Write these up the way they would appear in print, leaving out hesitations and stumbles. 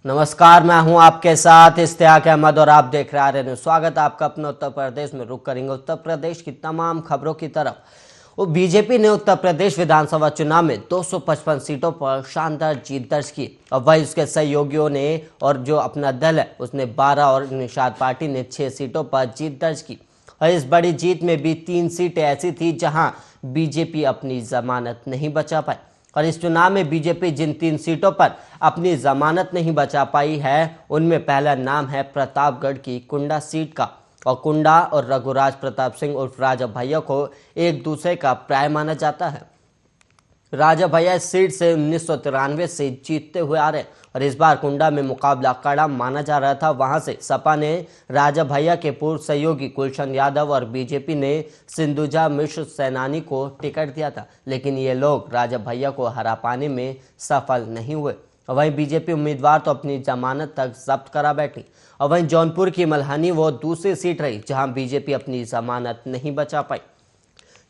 नमस्कार, मैं हूं आपके साथ इश्तियाक अहमद और आप देख रहे हैं। स्वागत है आपका अपने उत्तर प्रदेश में। रुक करेंगे उत्तर प्रदेश की तमाम खबरों की तरफ। वो बीजेपी ने उत्तर प्रदेश विधानसभा चुनाव में 255 सीटों पर शानदार जीत दर्ज की और वही उसके सहयोगियों ने और जो अपना दल है उसने 12 और निषाद पार्टी ने 6 सीटों पर जीत दर्ज की। और इस बड़ी जीत में भी 3 सीटें ऐसी थी जहां बीजेपी अपनी जमानत नहीं बचा पाई। और इस चुनाव में बीजेपी जिन 3 सीटों पर अपनी जमानत नहीं बचा पाई है उनमें पहला नाम है प्रतापगढ़ की कुंडा सीट का। और कुंडा और रघुराज प्रताप सिंह उर्फ राजा भैया को एक दूसरे का प्राय माना जाता है। राजा भैया इस सीट से 1993 से जीतते हुए आ रहे हैं और इस बार कुंडा में मुकाबला कड़ा माना जा रहा था। वहां से सपा ने राजा भैया के पूर्व सहयोगी गुलशन यादव और बीजेपी ने सिंधुजा मिश्र सैनानी को टिकट दिया था, लेकिन ये लोग राजा भैया को हरा पाने में सफल नहीं हुए। वहीं बीजेपी उम्मीदवार तो अपनी जमानत तक जब्त करा बैठी। और वहीं जौनपुर की मल्हानी वो दूसरी सीट रही जहां बीजेपी अपनी जमानत नहीं बचा पाई।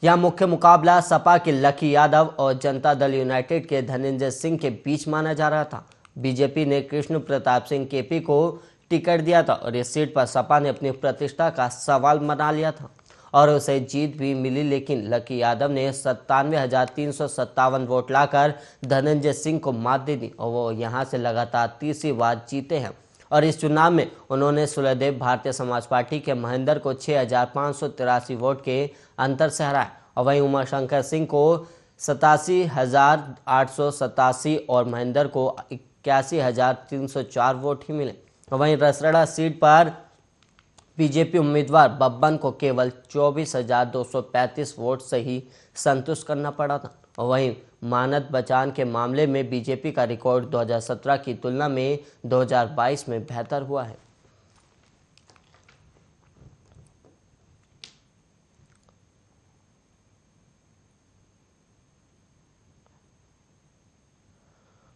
यहां मुख्य मुकाबला सपा के लकी यादव और जनता दल यूनाइटेड के धनंजय सिंह के बीच माना जा रहा था। बीजेपी ने कृष्ण प्रताप सिंह केपी को टिकट दिया था और इस सीट पर सपा ने अपनी प्रतिष्ठा का सवाल बना लिया था और उसे जीत भी मिली, लेकिन लकी यादव ने 97,357 वोट लाकर धनंजय सिंह को मात दे दी और वो यहां से लगातार तीसरी बार जीते हैं। और इस चुनाव में उन्होंने सुलहदेव भारतीय समाज पार्टी के महेंद्र को 6,583 वोट के अंतर से हराया और वहीं उमाशंकर सिंह को 87,887 और महेंद्र को 81,304 वोट ही मिले। वहीं रसड़ा सीट पर बीजेपी उम्मीदवार बब्बन को केवल 24,235 वोट से ही संतुष्ट करना पड़ा था। और वहीं मानद बचान के मामले में बीजेपी का रिकॉर्ड 2017 की तुलना में 2022 में बेहतर हुआ है।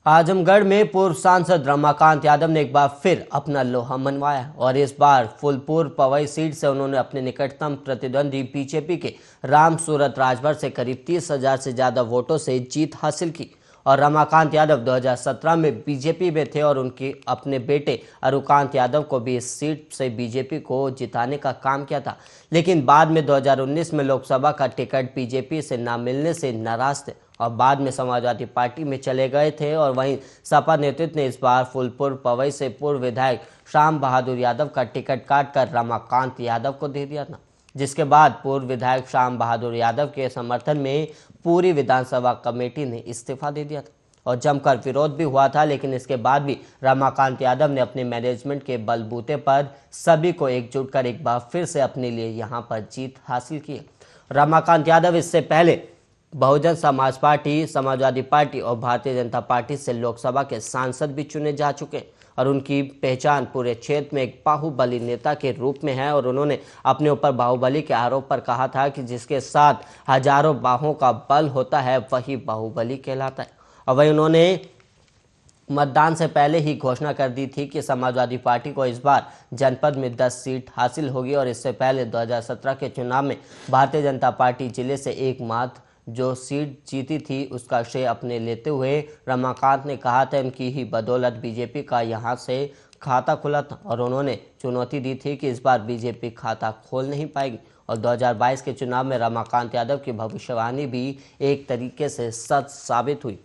आजमगढ़ में पूर्व सांसद रमाकांत यादव ने एक बार फिर अपना लोहा मनवाया और इस बार फूलपुर पवई सीट से उन्होंने अपने निकटतम प्रतिद्वंदी बीजेपी के राम सूरत राजभर से करीब 30,000 से ज्यादा वोटों से जीत हासिल की। और रमाकांत यादव 2017 में बीजेपी में थे और उनके अपने बेटे अरुकांत यादव को भी इस सीट से बीजेपी को जिताने का काम किया था, लेकिन बाद में 2019 में लोकसभा का टिकट बीजेपी से न मिलने से नाराज थे और बाद में समाजवादी पार्टी में चले गए थे। और वहीं सपा नेतृत्व ने इस बार फूलपुर पवई से पूर्व विधायक श्याम बहादुर यादव का टिकट काटकर रमाकांत यादव को दे दिया था, जिसके बाद पूर्व विधायक श्याम बहादुर यादव के समर्थन में पूरी विधानसभा कमेटी ने इस्तीफा दे दिया था और जमकर विरोध भी हुआ था, लेकिन इसके बाद भी रमाकांत यादव ने अपने मैनेजमेंट के बलबूते पर सभी को एकजुट कर एक बार फिर से अपने लिए यहां पर जीत हासिल की। रमाकांत यादव इससे पहले बहुजन समाज पार्टी, समाजवादी पार्टी और भारतीय जनता पार्टी से लोकसभा के सांसद भी चुने जा चुके और उनकी पहचान पूरे क्षेत्र में एक बाहुबली नेता के रूप में है। और उन्होंने अपने ऊपर बाहुबली के आरोप पर कहा था कि जिसके साथ हजारों बाहों का बल होता है वही बाहुबली कहलाता है। और वही उन्होंने मतदान से पहले ही घोषणा कर दी थी कि समाजवादी पार्टी को इस बार जनपद में 10 सीट हासिल होगी। और इससे पहले 2017 के चुनाव में भारतीय जनता पार्टी जिले से एकमात्र जो सीट जीती थी उसका श्रेय अपने लेते हुए रमाकांत ने कहा था इनकी ही बदौलत बीजेपी का यहां से खाता खुला था और उन्होंने चुनौती दी थी कि इस बार बीजेपी खाता खोल नहीं पाएगी। और 2022 के चुनाव में रमाकांत यादव की भविष्यवाणी भी एक तरीके से सच साबित हुई।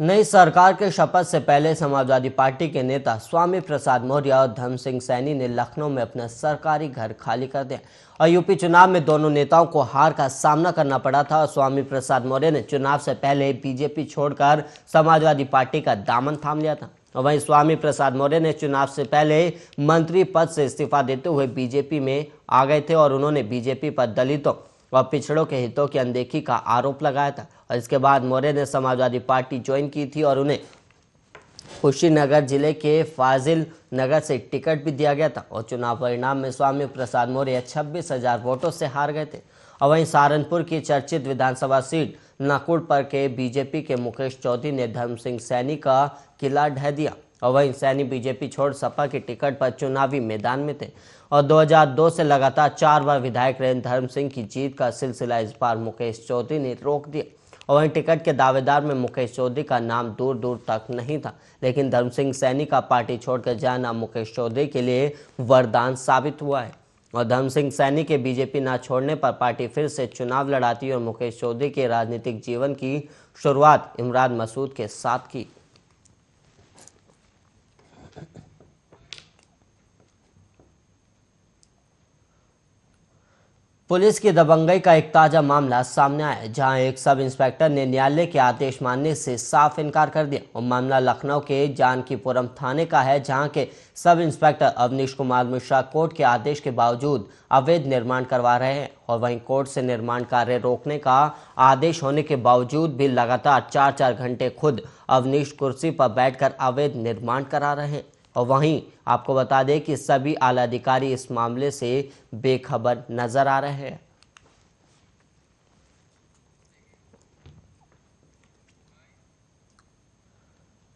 नई सरकार के शपथ से पहले समाजवादी पार्टी के नेता स्वामी प्रसाद मौर्य और धर्म सिंह सैनी ने लखनऊ में अपना सरकारी घर खाली कर दिया और यूपी चुनाव में दोनों नेताओं को हार का सामना करना पड़ा था। और स्वामी प्रसाद मौर्य ने चुनाव से पहले बीजेपी छोड़कर समाजवादी पार्टी का दामन थाम लिया था। और वहीं स्वामी प्रसाद मौर्य ने चुनाव से पहले मंत्री पद से इस्तीफा देते हुए बीजेपी में आ गए थे और उन्होंने बीजेपी पर दलितों और पिछड़ों के हितों की अनदेखी का आरोप लगाया था। और इसके बाद मौर्य ने समाजवादी पार्टी ज्वाइन की थी और उन्हें कुशीनगर जिले के फाजिल नगर से टिकट भी दिया गया था। और चुनाव परिणाम में स्वामी प्रसाद मौर्य 26,000 वोटों से हार गए थे। और वहीं सहारनपुर की चर्चित विधानसभा सीट नाकुड़ पर के बीजेपी के मुकेश चौधरी ने धर्म सिंह सैनी का किला ढह दिया और वहीं सैनी बीजेपी छोड़ सपा के टिकट पर चुनावी मैदान में थे और 2002 से लगातार 4 बार विधायक रहे धर्म सिंह की जीत का सिलसिला इस बार मुकेश चौधरी ने रोक दिया। और वहीं टिकट के दावेदार में मुकेश चौधरी का नाम दूर दूर तक नहीं था, लेकिन धर्म सिंह सैनी का पार्टी छोड़कर जाना मुकेश चौधरी के लिए वरदान साबित हुआ है। और धर्म सिंह सैनी के बीजेपी न छोड़ने पर पार्टी फिर से चुनाव लड़ाती और मुकेश चौधरी के राजनीतिक जीवन की शुरुआत इमरान मसूद के साथ की। पुलिस की दबंगई का एक ताजा मामला सामने आया है, जहां एक सब इंस्पेक्टर ने न्यायालय के आदेश मानने से साफ इनकार कर दिया। और मामला लखनऊ के जानकीपुरम थाने का है, जहां के sub inspector Avnish Kumar Mishra court के आदेश के बावजूद अवैध निर्माण करवा रहे हैं। और वहीं कोर्ट से निर्माण कार्य रोकने का आदेश होने के बावजूद भी लगातार 4-4 घंटे खुद अवनीश कुर्सी पर बैठकर अवैध निर्माण करा रहे हैं। और वहीं आपको बता दें कि सभी आला अधिकारी इस मामले से बेखबर नजर आ रहे हैं।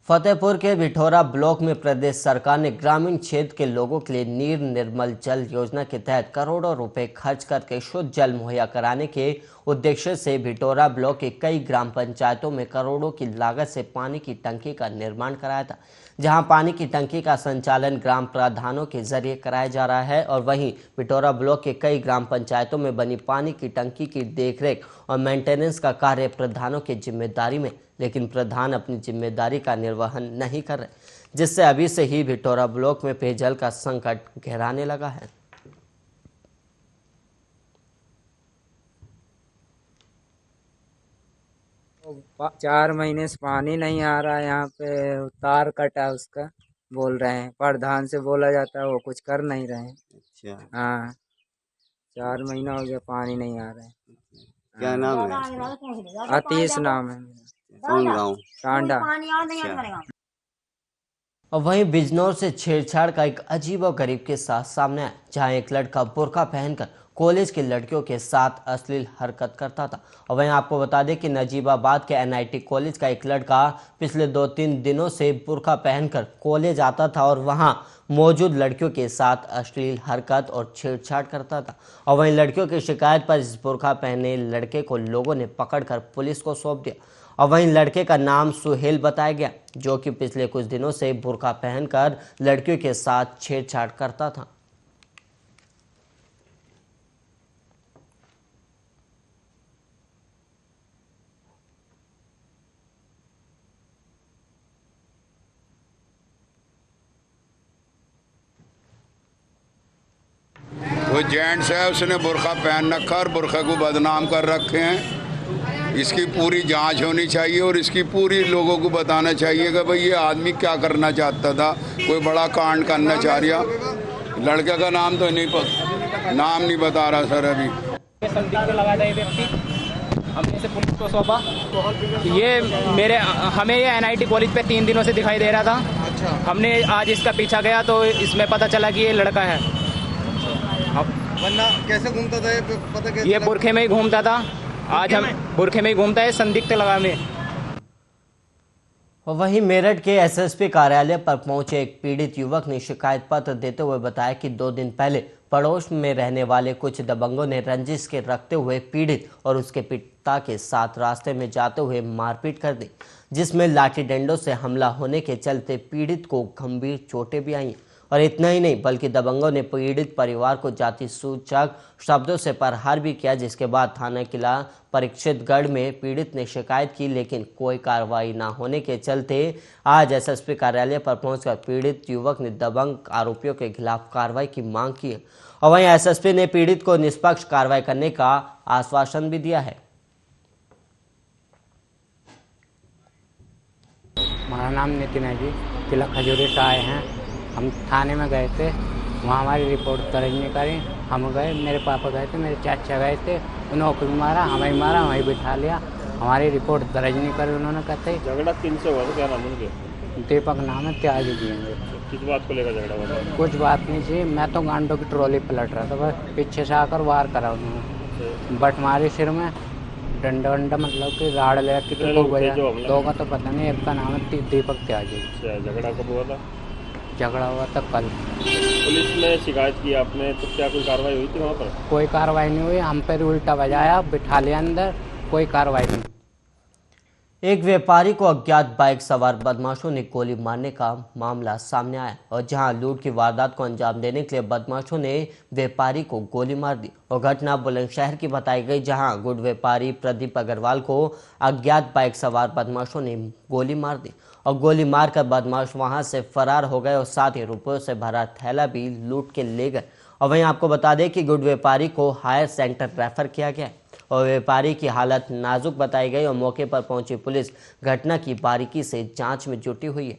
फतेहपुर के बिठौरा ब्लॉक में प्रदेश सरकार ने ग्रामीण क्षेत्र के लोगों के लिए नीर निर्मल जल योजना के तहत करोड़ों रुपए खर्च करके शुद्ध जल मुहैया कराने के उद्देश्य से बिठौरा ब्लॉक के कई ग्राम पंचायतों में करोड़ों की लागत से पानी की टंकी का निर्माण कराया था, जहां पानी की टंकी का संचालन ग्राम प्रधानों के जरिए कराया जा रहा है। और वहीं बिठौरा ब्लॉक के कई ग्राम पंचायतों में बनी पानी की टंकी की देखरेख और मेंटेनेंस का कार्य प्रधानों की जिम्मेदारी में, लेकिन प्रधान अपनी जिम्मेदारी का निर्वहन नहीं कर रहे, जिससे अभी से ही बिठौरा ब्लॉक में पेयजल का संकट गहराने लगा है। तो 4 महीने से पानी नहीं आ रहा है। यहाँ पे तार कटा उसका बोल रहे हैं, प्रधान से बोला जाता है, वो कुछ कर नहीं रहे हैं। अच्छा, हाँ, 4 महीना हो गया पानी नहीं आ रहा है। क्या नाम है? आतीश नाम है मेरा। कौन गाँव? टांडा। अच्छा। और वहीं बिजनौर से छेड़छाड़ का एक अजीब और गरीब के साथ सामने आया, जहां एक लड़का बुर्का पहनकर कॉलेज की लड़कियों के साथ अश्लील हरकत करता था। और वहीं आपको बता दें कि नजीबाबाद के NIT कॉलेज का एक लड़का पिछले 2-3 दिनों से बुर्का पहनकर कॉलेज आता था और वहां मौजूद लड़कियों के साथ अश्लील हरकत और छेड़छाड़ करता था। और वहीं लड़कियों की शिकायत पर इस बुर्का पहने लड़के को लोगों ने पकड़कर पुलिस को सौंप दिया। और वहीं लड़के का नाम सुहेल बताया गया, जो कि पिछले कुछ दिनों से बुर्का पहनकर लड़कियों के साथ छेड़छाड़ करता था। वो जेंट्स है, उसने बुर्का पहन रखा और बुर्का को बदनाम कर रखे हैं। इसकी पूरी जांच होनी चाहिए और इसकी पूरी लोगों को बताना चाहिए कि भाई ये आदमी क्या करना चाहता था, कोई बड़ा कांड करना चाह रहा। लड़के का नाम तो नाम नहीं बता रहा सर अभी। संदिग्ध लगा था ये व्यक्ति, हमने इसे पुलिस को सौंपा। ये हमें ये NIT कॉलेज पे 3 दिनों से दिखाई दे रहा था। अच्छा। हमने आज इसका पीछा किया तो इसमें पता चला कि ये लड़का है। वरना कैसे घूमता था ये पता कैसे? ये बुरखे में ही घूमता था। आज हम बुरखे में ही घूमता है, संदिग्ध लगा में। और वहीं मेरठ के SSP कार्यालय पर पहुंचे एक पीड़ित युवक ने शिकायत पत्र देते हुए बताया कि 2 दिन पहले पड़ोस में रहने वाले कुछ दबंगों ने रंजिश के रखते हुए पीड़ित और उसके पिता के साथ रास्ते में जाते हुए मारपीट कर दी, जिसमें लाठी डंडों से हमला होने के चलते पीड़ित को गंभीर चोटें भी आई। और इतना ही नहीं, बल्कि दबंगों ने पीड़ित परिवार को जाति सूचक शब्दों से प्रहार भी किया, जिसके बाद थाना किला परीक्षितगढ़ में पीड़ित ने शिकायत की, लेकिन कोई कार्रवाई न होने के चलते आज SSP कार्यालय पर पहुंचकर पीड़ित युवक ने दबंग आरोपियों के खिलाफ कार्रवाई की मांग की। और वहीं SSP ने पीड़ित को निष्पक्ष कार्रवाई करने का आश्वासन भी दिया है। हमारा नाम नितिन है जी, किला खजूरी से आए हैं। हम थाने में गए थे, वहाँ हमारी रिपोर्ट दर्ज नहीं करी। हम गए, मेरे पापा गए थे, मेरे चाचा गए थे, उन्होंने भी मारा, हमें मारा, वहीं बिठा लिया। हमारी रिपोर्ट दर्ज नहीं करी उन्होंने। कहते झगड़ा किनसे हुआ था, क्या नाम उनके? दीपक नाम है, त्याग दिएंगे। किस बात को लेकर झगड़ा हुआ? कुछ बात नहीं थी, मैं तो गांडों की ट्रॉली पलट रहा था, बस पीछे से आकर वार करा उन्होंने, बट मारी सिर में, डंडा वंडा मतलब कि राड़ ले रखी कितने थी लोग खूब थे बजा। जो हमला? दो का तो पता नहीं, एक का नाम है दीपक त्यागी। अच्छा, झगड़ा कब हुआ था? झगड़ा हुआ था कल। पुलिस ने शिकायत की आपने, तो क्या कोई कार्रवाई हुई थी वहाँ पर? कोई कार्रवाई नहीं हुई, हम पर उल्टा बजाया, बिठा लिया अंदर, कोई कार्रवाई नहीं। एक व्यापारी को अज्ञात बाइक सवार बदमाशों ने गोली मारने का मामला सामने आया और जहां लूट की वारदात को अंजाम देने के लिए बदमाशों ने व्यापारी को गोली मार दी और घटना बुलंदशहर की बताई गई, जहां गुड़ व्यापारी प्रदीप अग्रवाल को अज्ञात बाइक सवार बदमाशों ने गोली मार दी और गोली मारकर बदमाश वहां से फरार हो गए और साथ ही रुपयों से भरा थैला भी लूट के ले गए। और वहीं आपको बता दें कि गुड़ व्यापारी को हायर सेंटर रेफर किया गया और व्यापारी की हालत नाजुक बताई गई और मौके पर पहुंची पुलिस घटना की बारीकी से जांच में जुटी हुई है।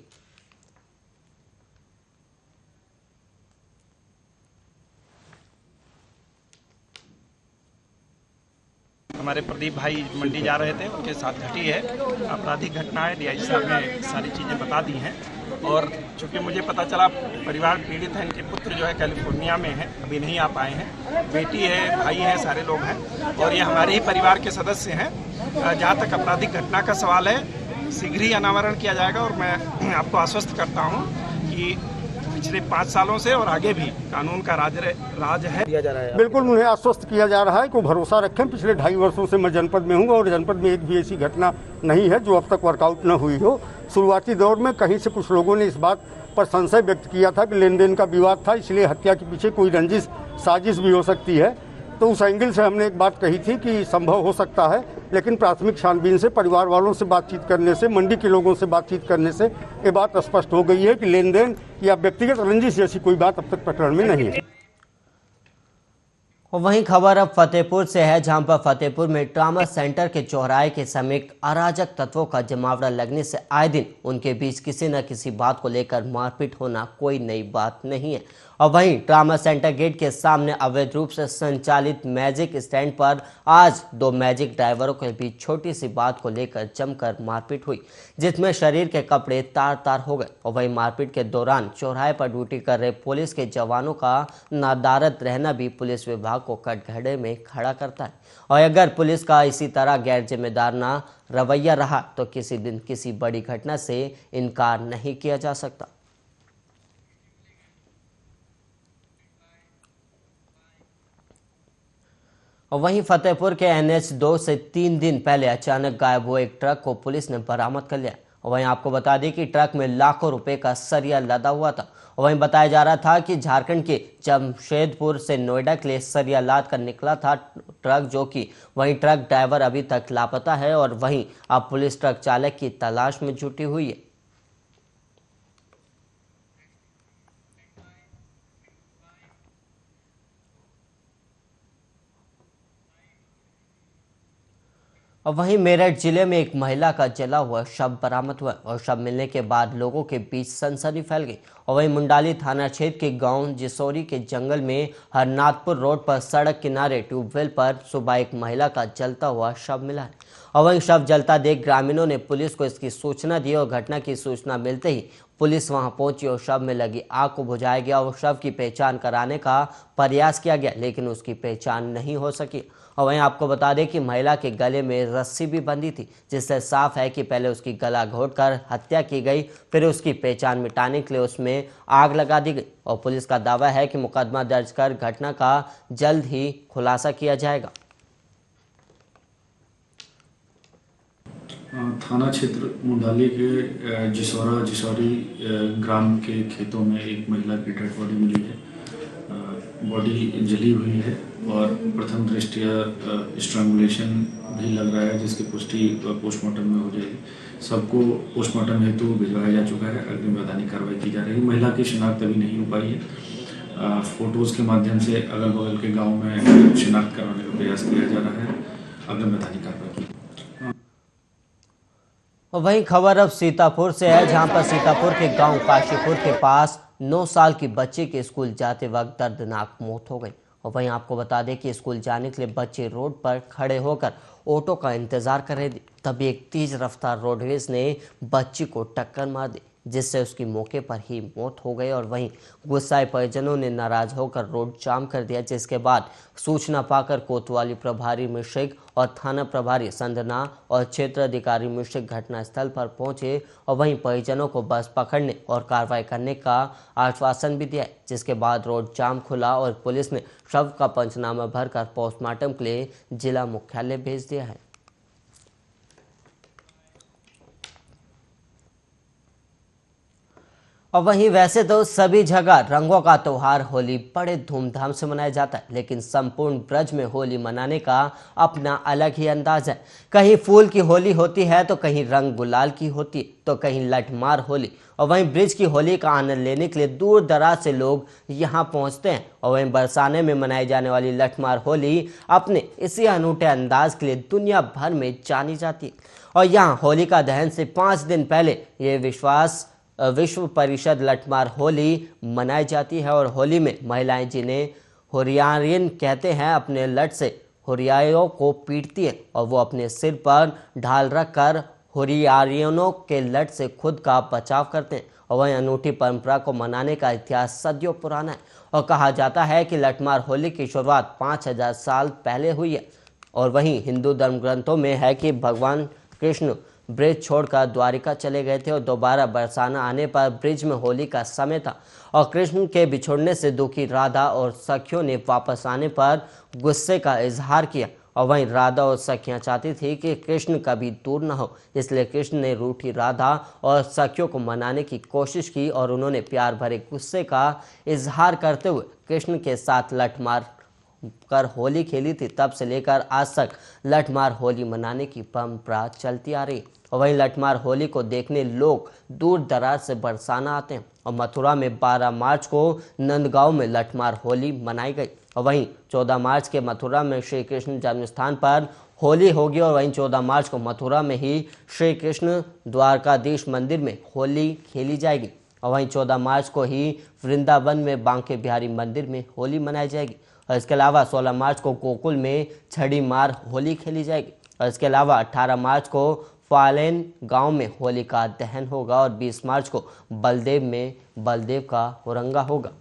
हमारे प्रदीप भाई मंडी जा रहे थे, उनके साथ घटी है आपराधिक घटना है। डीआईजी साहब ने सारी चीज़ें बता दी हैं और चूँकि मुझे पता चला परिवार पीड़ित है, इनके पुत्र जो है कैलिफोर्निया में है, अभी नहीं आ पाए हैं, बेटी है, भाई है, सारे लोग हैं और ये हमारे ही परिवार के सदस्य हैं। जहाँ तक आपराधिक घटना का सवाल है, शीघ्र ही अनावरण किया जाएगा और मैं आपको आश्वस्त करता हूँ कि पिछले 5 सालों से और आगे भी कानून का राज है दिया जा रहा है। बिल्कुल उन्हें आश्वस्त किया जा रहा है कि भरोसा रखें। पिछले 2.5 वर्षों से मैं जनपद में हूँ और जनपद में एक भी ऐसी घटना नहीं है जो अब तक वर्कआउट न हुई हो। शुरुआती दौर में कहीं से कुछ लोगों ने इस बात पर संशय व्यक्त किया था कि लेन देन का विवाद था, इसलिए हत्या के पीछे कोई रंजिश साजिश भी हो सकती है। तो उस एंगल से हमने एक बात कही थी कि संभव हो सकता है, लेकिन प्राथमिक छानबीन से, परिवार वालों से बातचीत करने से, मंडी के लोगों से बातचीत करने से ये बात स्पष्ट हो गई है कि लेन देन या व्यक्तिगत रंजिश जैसी कोई बात अब तक प्रकरण में नहीं है। और वहीं खबर अब फतेहपुर से है, जहां पर फतेहपुर में ट्रामा सेंटर के चौराहे के समीप अराजक तत्वों का जमावड़ा लगने से आए दिन उनके बीच किसी न किसी बात को लेकर मारपीट होना कोई नई बात नहीं है। और वहीं ट्रामा सेंटर गेट के सामने अवैध रूप से संचालित मैजिक स्टैंड पर आज 2 मैजिक ड्राइवरों के बीच छोटी सी बात को लेकर जमकर मारपीट हुई, जिसमें शरीर के कपड़े तार तार हो गए। और वहीं मारपीट के दौरान चौराहे पर ड्यूटी कर रहे पुलिस के जवानों का नादारत रहना भी पुलिस विभाग को कटघरे में खड़ा करता है। और अगर पुलिस का इसी तरह गैर जिम्मेदार ना रवैया रहा तो किसी दिन किसी बड़ी घटना से इनकार नहीं किया जा सकता। और वहीं फतेहपुर के NH 2 से 3 दिन पहले अचानक गायब हुए एक ट्रक को पुलिस ने बरामद कर लिया। और वहीं आपको बता दें कि ट्रक में लाखों रुपए का सरिया लदा हुआ था। और वहीं बताया जा रहा था कि झारखंड के जमशेदपुर से नोएडा के लिए सरिया लाद कर निकला था ट्रक, जो कि वहीं ट्रक ड्राइवर अभी तक लापता है और वहीं अब पुलिस ट्रक चालक की तलाश में जुटी हुई है। और वहीं मेरठ जिले में एक महिला का जला हुआ शव बरामद हुआ और शव मिलने के बाद लोगों के बीच सनसनी फैल गई। और वहीं मुंडाली थाना क्षेत्र के गांव जिसौरी के जंगल में हरनाथपुर रोड पर सड़क किनारे ट्यूबवेल पर सुबह एक महिला का जलता हुआ शव मिला है। और वहीं शव जलता देख ग्रामीणों ने पुलिस को इसकी सूचना दी और घटना की सूचना मिलते ही पुलिस वहां पहुंची और शव में लगी आग को बुझाया गया और शव की पहचान कराने का प्रयास किया गया, लेकिन उसकी पहचान नहीं हो सकी। और वहीं आपको बता दें कि महिला के गले में रस्सी भी बंधी थी, जिससे साफ है कि पहले उसकी गला घोंटकर हत्या की गई, फिर उसकी पहचान मिटाने के लिए उसमें आग लगा दी गई। और पुलिस का दावा है कि मुकदमा दर्ज कर घटना का जल्द ही खुलासा किया जाएगा। थाना क्षेत्र मुंडाली के जिसौरी ग्राम के खेतों में एक महिला की डेड बॉडी मिली है। बॉडी जली हुई है और प्रथम दृष्टया स्ट्रैंगुलेशन भी लग रहा है, जिसकी पुष्टि पोस्टमार्टम में हो जाएगी। सबको पोस्टमार्टम हेतु भिजवाया जा चुका है। अग्रिम वैधानिक कार्रवाई की जा रही है। महिला की शिनाख्त अभी नहीं हो पाई है। फोटोज़ के माध्यम से अगल बगल के गाँव में शिनाख्त कराने का प्रयास किया जा रहा है। अग्रिम वैधानिक कार्रवाई की। और वहीं खबर अब सीतापुर से है, जहां पर सीतापुर के गांव काशीपुर के पास 9 साल की बच्ची के स्कूल जाते वक्त दर्दनाक मौत हो गई। और वहीं आपको बता दें कि स्कूल जाने के लिए बच्चे रोड पर खड़े होकर ऑटो का इंतजार कर रहे थे, तभी एक तेज रफ्तार रोडवेज ने बच्ची को टक्कर मार दी, जिससे उसकी मौके पर ही मौत हो गई। और वहीं गुस्साए परिजनों ने नाराज होकर रोड जाम कर दिया, जिसके बाद सूचना पाकर कोतवाली प्रभारी मिश्रिक और थाना प्रभारी संधना और क्षेत्र अधिकारी मिश्रिक घटनास्थल पर पहुंचे और वहीं परिजनों को बस पकड़ने और कार्रवाई करने का आश्वासन भी दिया, जिसके बाद रोड जाम खुला और पुलिस ने शव का पंचनामा भरकर पोस्टमार्टम के लिए जिला मुख्यालय भेज दिया है। और वहीं वैसे तो सभी जगह रंगों का त्योहार होली बड़े धूमधाम से मनाया जाता है, लेकिन संपूर्ण ब्रज में होली मनाने का अपना अलग ही अंदाज है। कहीं फूल की होली होती है तो कहीं रंग गुलाल की होती है तो कहीं लठमार होली। और वहीं ब्रिज की होली का आनंद लेने के लिए दूर दराज से लोग यहाँ पहुँचते हैं। और वहीं बरसाने में मनाई जाने वाली लठमार होली अपने इसी अनूठे अंदाज के लिए दुनिया भर में जानी जाती है। और यहाँ होलिका दहन से 5 दिन पहले ये विश्व परिषद लठमार होली मनाई जाती है। और होली में महिलाएं, जिन्हें हुरियारिन कहते हैं, अपने लठ से हुरियारियों को पीटती हैं और वो अपने सिर पर ढाल रखकर हुरियारियों के लठ से खुद का बचाव करते हैं। और वह अनूठी परंपरा को मनाने का इतिहास सदियों पुराना है और कहा जाता है कि लठमार होली की शुरुआत 5000 साल पहले हुई है। और वहीं हिंदू धर्म ग्रंथों में है कि भगवान कृष्ण ब्रिज छोड़कर द्वारिका चले गए थे और दोबारा बरसाना आने पर ब्रिज में होली का समय था। और कृष्ण के बिछोड़ने से दुखी राधा और सखियों ने वापस आने पर गुस्से का इजहार किया। और वहीं राधा और सखियां चाहती थी कि कृष्ण कभी दूर न हो, इसलिए कृष्ण ने रूठी राधा और सखियों को मनाने की कोशिश की और उन्होंने प्यार भरे गुस्से का इजहार करते हुए कृष्ण के साथ लठमार कर होली खेली थी। तब से लेकर आज तक लठमार होली मनाने की परंपरा चलती आ रही। और वहीं लठमार होली को देखने लोग दूर दराज से बरसाना आते हैं। और मथुरा में 12 मार्च को नंदगांव में लठमार होली मनाई गई। और वहीं 14 मार्च के मथुरा में श्री कृष्ण जन्म स्थान पर होली होगी। और वहीं 14 मार्च को मथुरा में ही श्री कृष्ण द्वारकाधीश मंदिर में होली खेली जाएगी। और वहीं 14 मार्च को ही वृंदावन में बांके बिहारी मंदिर में होली मनाई जाएगी। और इसके अलावा 16 मार्च को गोकुल में छड़ी मार होली खेली जाएगी। और इसके अलावा 18 मार्च को फालेन गांव में होली का दहन होगा और 20 मार्च को बलदेव में बलदेव का हुरंगा होगा।